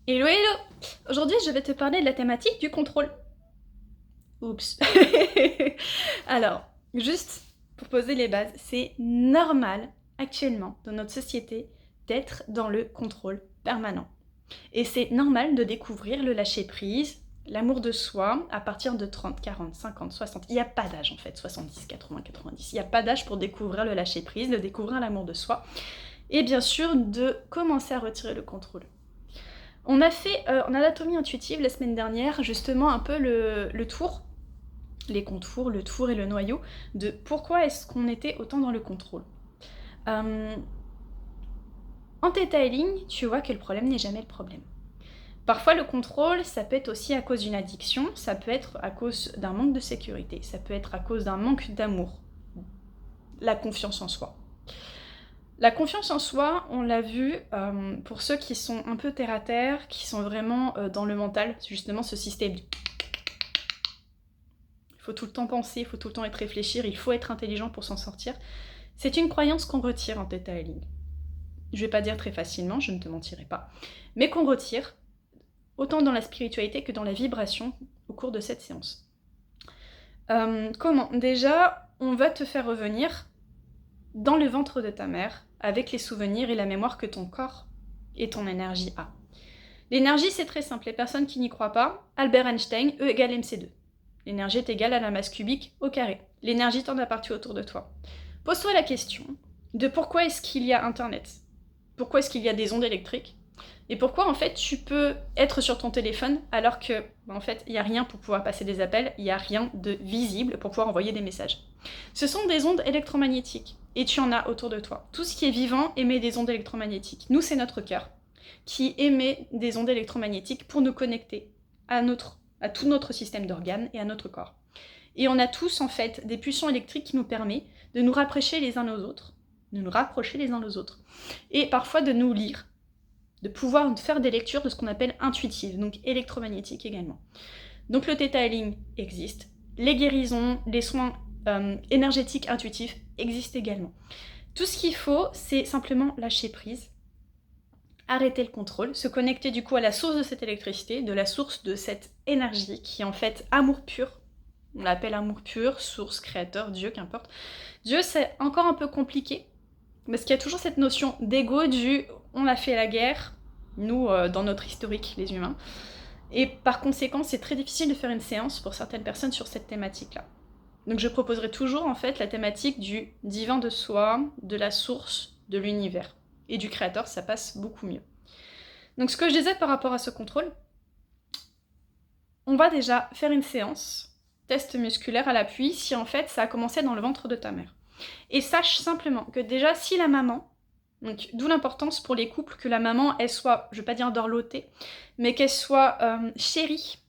Hello hello! Aujourd'hui je vais te parler de la thématique du contrôle. Oups. Alors, juste pour poser les bases, c'est normal actuellement dans notre société d'être dans le contrôle permanent. Et c'est normal de découvrir le lâcher-prise, l'amour de soi à partir de 30, 40, 50, 60. Il n'y a pas d'âge en fait, 70, 80, 90. Il n'y a pas d'âge pour découvrir le lâcher-prise, de découvrir l'amour de soi. Et bien sûr de commencer à retirer le contrôle. On a fait en anatomie intuitive la semaine dernière justement un peu le tour, les contours, le tour et le noyau de pourquoi est-ce qu'on était autant dans le contrôle. En Theta Healing, tu vois que le problème n'est jamais le problème. Parfois le contrôle, ça peut être aussi à cause d'une addiction, ça peut être à cause d'un manque de sécurité, ça peut être à cause d'un manque d'amour, la confiance en soi. La confiance en soi, on l'a vu, pour ceux qui sont un peu terre à terre, qui sont vraiment dans le mental, c'est justement ce système. Il faut tout le temps penser, il faut tout le temps être réfléchir, il faut être intelligent pour s'en sortir. C'est une croyance qu'on retire en Theta Healing. Je vais pas dire très facilement, je ne te mentirai pas, mais qu'on retire, autant dans la spiritualité que dans la vibration au cours de cette séance. Comment? Déjà, on va te faire revenir dans le ventre de ta mère, avec les souvenirs et la mémoire que ton corps et ton énergie a. L'énergie, c'est très simple. Les personnes qui n'y croient pas, Albert Einstein, E égale mc2. L'énergie est égale à la masse cubique au carré. L'énergie tourne à partout autour de toi. Pose-toi la question de pourquoi est-ce qu'il y a Internet? Pourquoi est-ce qu'il y a des ondes électriques? Et pourquoi en fait tu peux être sur ton téléphone alors que en fait il n'y a rien pour pouvoir passer des appels, il n'y a rien de visible pour pouvoir envoyer des messages. Ce sont des ondes électromagnétiques et tu en as autour de toi. Tout ce qui est vivant émet des ondes électromagnétiques. Nous, c'est notre cœur qui émet des ondes électromagnétiques pour nous connecter à tout notre système d'organes et à notre corps. Et on a tous en fait des pulsions électriques qui nous permettent de nous rapprocher les uns aux autres, et parfois de nous lire, de pouvoir faire des lectures de ce qu'on appelle intuitives, donc électromagnétiques également. Donc le Theta Healing existe, les guérisons, les soins énergétiques intuitifs existent également. Tout ce qu'il faut, c'est simplement lâcher prise, arrêter le contrôle, se connecter du coup à la source de cette électricité, de la source de cette énergie qui est en fait amour pur. On l'appelle amour pur, source, créateur, Dieu, qu'importe. Dieu, c'est encore un peu compliqué, parce qu'il y a toujours cette notion d'ego du on a fait la guerre, nous, dans notre historique, les humains. Et par conséquent, c'est très difficile de faire une séance pour certaines personnes sur cette thématique-là. Donc je proposerai toujours en fait la thématique du divin de soi, de la source, de l'univers. Et du créateur, ça passe beaucoup mieux. Donc ce que je disais par rapport à ce contrôle, on va déjà faire une séance, test musculaire à l'appui, si en fait ça a commencé dans le ventre de ta mère. Et sache simplement que déjà si la maman, donc d'où l'importance pour les couples que la maman, elle soit, je vais pas dire dorlotée, mais qu'elle soit chérie,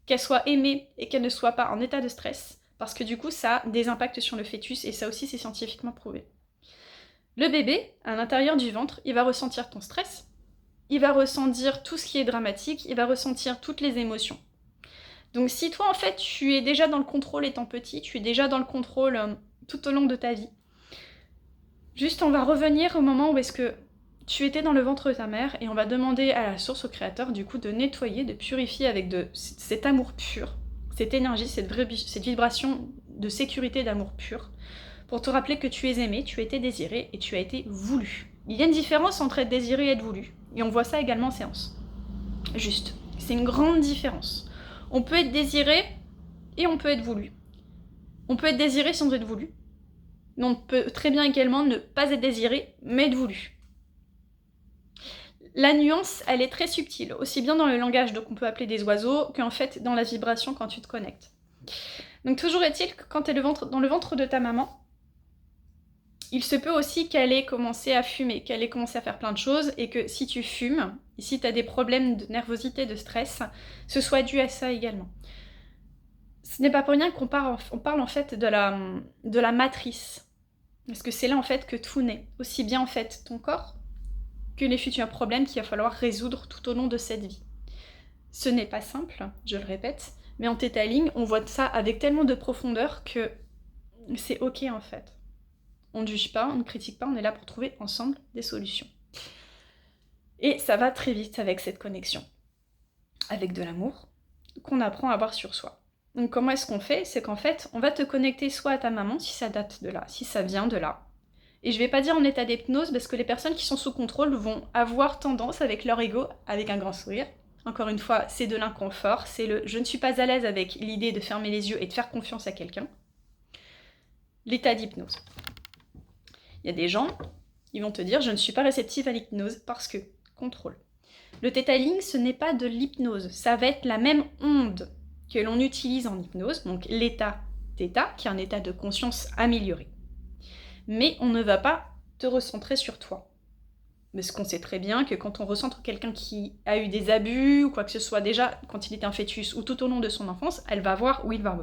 qu'elle soit aimée et qu'elle ne soit pas en état de stress, parce que du coup ça a des impacts sur le fœtus et ça aussi c'est scientifiquement prouvé. Le bébé, à l'intérieur du ventre, il va ressentir ton stress, il va ressentir tout ce qui est dramatique, il va ressentir toutes les émotions. Donc si toi en fait tu es déjà dans le contrôle étant petit, tu es déjà dans le contrôle tout au long de ta vie, juste on va revenir au moment où est-ce que tu étais dans le ventre de ta mère et on va demander à la source, au créateur du coup de nettoyer, de purifier avec cet amour pur, cette énergie, cette vibration de sécurité, d'amour pur, pour te rappeler que tu es aimé, tu as été désiré et tu as été voulu. Il y a une différence entre être désiré et être voulu, et on voit ça également en séance. Juste, c'est une grande différence. On peut être désiré et on peut être voulu. On peut être désiré sans être voulu. Mais on peut très bien également ne pas être désiré, mais être voulu. La nuance, elle est très subtile, aussi bien dans le langage qu'on peut appeler des oiseaux, qu'en fait dans la vibration quand tu te connectes. Donc toujours est-il que quand tu es dans le ventre de ta maman, il se peut aussi qu'elle ait commencé à fumer, qu'elle ait commencé à faire plein de choses, et que si tu fumes, et si tu as des problèmes de nervosité, de stress, ce soit dû à ça également. Ce n'est pas pour rien qu'on parle en fait de la matrice, parce que c'est là en fait que tout naît, aussi bien en fait ton corps que les futurs problèmes qu'il va falloir résoudre tout au long de cette vie. Ce n'est pas simple, je le répète, mais en Theta Healing, on voit ça avec tellement de profondeur que c'est ok en fait. On ne juge pas, on ne critique pas, on est là pour trouver ensemble des solutions. Et ça va très vite avec cette connexion, avec de l'amour qu'on apprend à avoir sur soi. Donc comment est-ce qu'on fait? C'est qu'en fait, on va te connecter soit à ta maman, si ça date de là, si ça vient de là. Et je vais pas dire en état d'hypnose, parce que les personnes qui sont sous contrôle vont avoir tendance avec leur ego, avec un grand sourire. Encore une fois, c'est de l'inconfort, c'est le je ne suis pas à l'aise avec l'idée de fermer les yeux et de faire confiance à quelqu'un. L'état d'hypnose. Il y a des gens, ils vont te dire je ne suis pas réceptive à l'hypnose parce que contrôle. Le Theta Healing, ce n'est pas de l'hypnose, ça va être la même onde que l'on utilise en hypnose, donc l'état Theta, qui est un état de conscience amélioré. Mais on ne va pas te recentrer sur toi. Parce qu'on sait très bien que quand on recentre quelqu'un qui a eu des abus ou quoi que ce soit, déjà quand il était un fœtus ou tout au long de son enfance, elle va voir où il va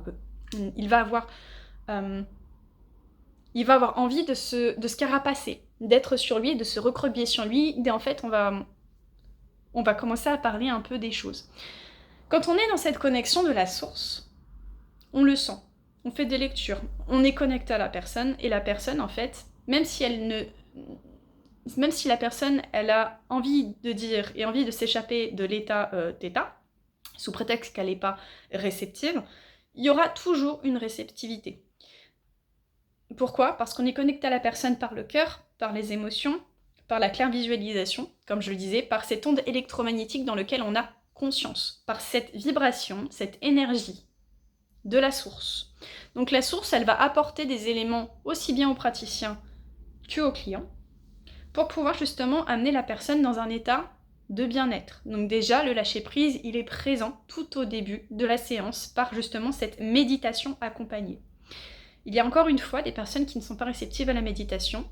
avoir envie de se carapacer, d'être sur lui, de se recroqueviller sur lui. Et en fait, on va commencer à parler un peu des choses. Quand on est dans cette connexion de la source, on le sent. On fait des lectures, on est connecté à la personne, et la personne, en fait, même si la personne, elle a envie de dire et envie de s'échapper de l'état Theta, sous prétexte qu'elle n'est pas réceptive, il y aura toujours une réceptivité. Pourquoi? Parce qu'on est connecté à la personne par le cœur, par les émotions, par la clairvisualisation, comme je le disais, par cette onde électromagnétique dans laquelle on a conscience, par cette vibration, cette énergie de la source. Donc la source, elle va apporter des éléments aussi bien aux praticiens qu'aux clients pour pouvoir justement amener la personne dans un état de bien-être. Donc déjà, le lâcher-prise, il est présent tout au début de la séance par justement cette méditation accompagnée. Il y a encore une fois des personnes qui ne sont pas réceptives à la méditation.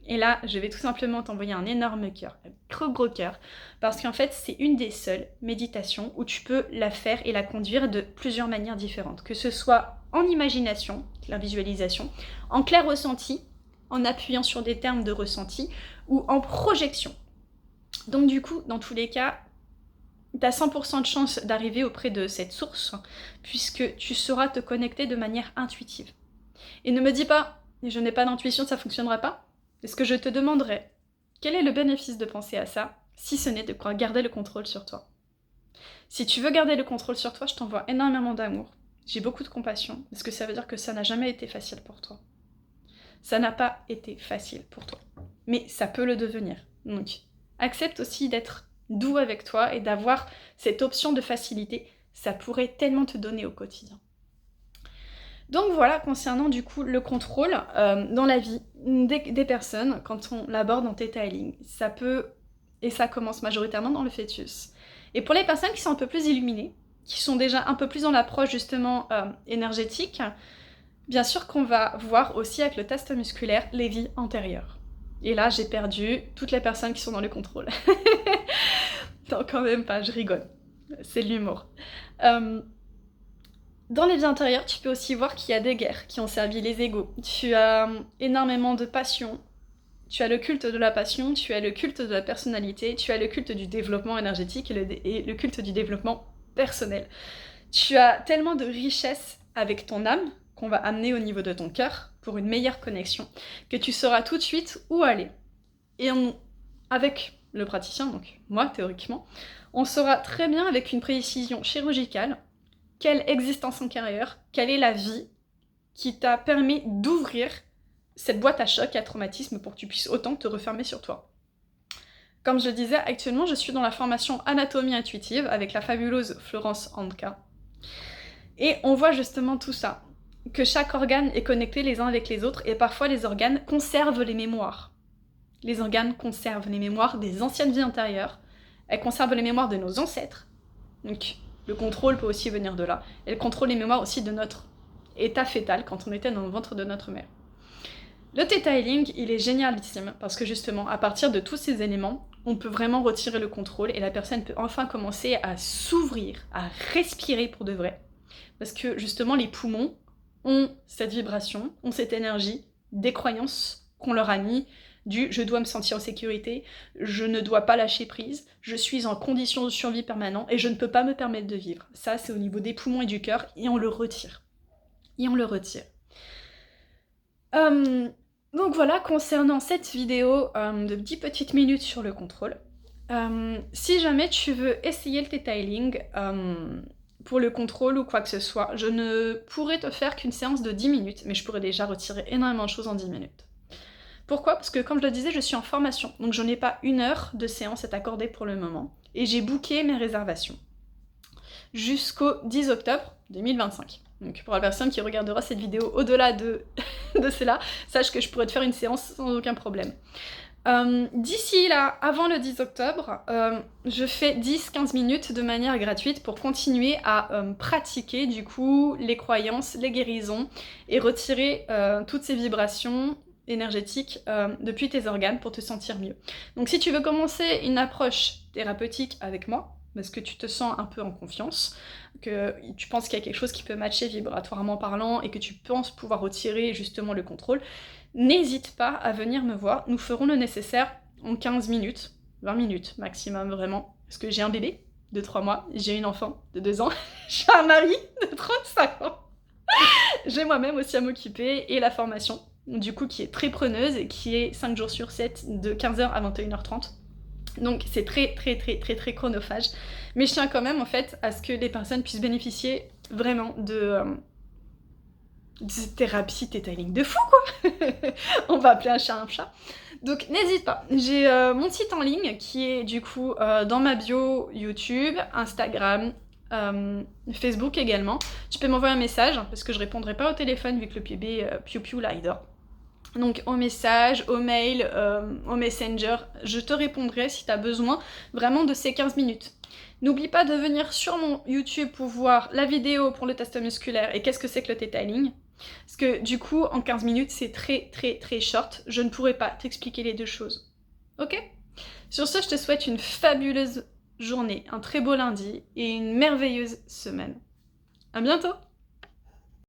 Et là, je vais tout simplement t'envoyer un énorme cœur, un gros cœur, parce qu'en fait, c'est une des seules méditations où tu peux la faire et la conduire de plusieurs manières différentes. Que ce soit en imagination, la visualisation, en clair ressenti, en appuyant sur des termes de ressenti, ou en projection. Donc du coup, dans tous les cas, tu as 100% de chance d'arriver auprès de cette source, puisque tu sauras te connecter de manière intuitive. Et ne me dis pas, je n'ai pas d'intuition, ça ne fonctionnera pas. Est-ce que je te demanderais, quel est le bénéfice de penser à ça, si ce n'est de garder le contrôle sur toi? Si tu veux garder le contrôle sur toi, je t'envoie énormément d'amour. J'ai beaucoup de compassion, parce que ça veut dire que ça n'a jamais été facile pour toi. Ça n'a pas été facile pour toi. Mais ça peut le devenir. Donc, accepte aussi d'être doux avec toi et d'avoir cette option de facilité. Ça pourrait tellement te donner au quotidien. Donc voilà, concernant du coup le contrôle dans la vie des personnes, quand on l'aborde en Theta Healing, ça peut, et ça commence majoritairement dans le fœtus. Et pour les personnes qui sont un peu plus illuminées, qui sont déjà un peu plus dans l'approche justement énergétique, bien sûr qu'on va voir aussi avec le test musculaire les vies antérieures. Et là, j'ai perdu toutes les personnes qui sont dans le contrôle. Non, quand même pas, je rigole. C'est de l'humour. Dans les vies intérieures, tu peux aussi voir qu'il y a des guerres qui ont servi les égos. Tu as énormément de passion. Tu as le culte de la passion, tu as le culte de la personnalité, tu as le culte du développement énergétique et le culte du développement personnel. Tu as tellement de richesse avec ton âme qu'on va amener au niveau de ton cœur pour une meilleure connexion, que tu sauras tout de suite où aller. Et avec le praticien, donc moi théoriquement, on saura très bien avec une précision chirurgicale quelle existence antérieure, quelle est la vie qui t'a permis d'ouvrir cette boîte à choc et à traumatisme pour que tu puisses autant te refermer sur toi. Comme je le disais, actuellement, je suis dans la formation Anatomie intuitive avec la fabuleuse Florence Anka. Et on voit justement tout ça, que chaque organe est connecté les uns avec les autres et parfois les organes conservent les mémoires. Les organes conservent les mémoires des anciennes vies antérieures, elles conservent les mémoires de nos ancêtres. Donc le contrôle peut aussi venir de là. Elles contrôlent les mémoires aussi de notre état fœtal quand on était dans le ventre de notre mère. Le Theta Healing, il est génialissime parce que justement, à partir de tous ces éléments, on peut vraiment retirer le contrôle et la personne peut enfin commencer à s'ouvrir, à respirer pour de vrai. Parce que justement, les poumons ont cette vibration, ont cette énergie, des croyances qu'on leur a mis, du « je dois me sentir en sécurité, je ne dois pas lâcher prise, je suis en condition de survie permanente et je ne peux pas me permettre de vivre ». Ça, c'est au niveau des poumons et du cœur et on le retire. Donc voilà, concernant cette vidéo de 10 petites minutes sur le contrôle, Si jamais tu veux essayer le detailing, pour le contrôle ou quoi que ce soit, je ne pourrais te faire qu'une séance de 10 minutes, mais je pourrais déjà retirer énormément de choses en 10 minutes. Pourquoi? Parce que comme je le disais, je suis en formation, donc je n'ai pas 1 heure de séance à t'accorder pour le moment, et j'ai booké mes réservations jusqu'au 10 octobre 2025. Donc pour la personne qui regardera cette vidéo au-delà de cela, sache que je pourrais te faire une séance sans aucun problème. D'ici là, avant le 10 octobre, je fais 10-15 minutes de manière gratuite pour continuer à pratiquer du coup les croyances, les guérisons et retirer toutes ces vibrations énergétiques depuis tes organes pour te sentir mieux. Donc si tu veux commencer une approche thérapeutique avec moi, parce que tu te sens un peu en confiance, que tu penses qu'il y a quelque chose qui peut matcher vibratoirement parlant et que tu penses pouvoir retirer justement le contrôle, n'hésite pas à venir me voir, nous ferons le nécessaire en 15 minutes, 20 minutes maximum vraiment, parce que j'ai un bébé de 3 mois, j'ai une enfant de 2 ans, j'ai un mari de 35 ans, j'ai moi-même aussi à m'occuper et la formation, du coup qui est très preneuse et qui est 5 jours sur 7 de 15h à 21h30. Donc c'est très chronophage, mais je tiens quand même en fait à ce que les personnes puissent bénéficier vraiment de thérapie detailing de fou quoi. On va appeler un chat un chat. Donc n'hésite pas, j'ai mon site en ligne qui est du coup dans ma bio YouTube, Instagram, Facebook également. Tu peux m'envoyer un message parce que je répondrai pas au téléphone vu que le bébé piou piou là il dort. Donc au message, au mail, au messenger, je te répondrai si tu as besoin vraiment de ces 15 minutes. N'oublie pas de venir sur mon YouTube pour voir la vidéo pour le test musculaire et qu'est-ce que c'est que le detailing. Parce que du coup, en 15 minutes, c'est très short. Je ne pourrais pas t'expliquer les deux choses. Ok? Sur ce, je te souhaite une fabuleuse journée, un très beau lundi et une merveilleuse semaine. À bientôt!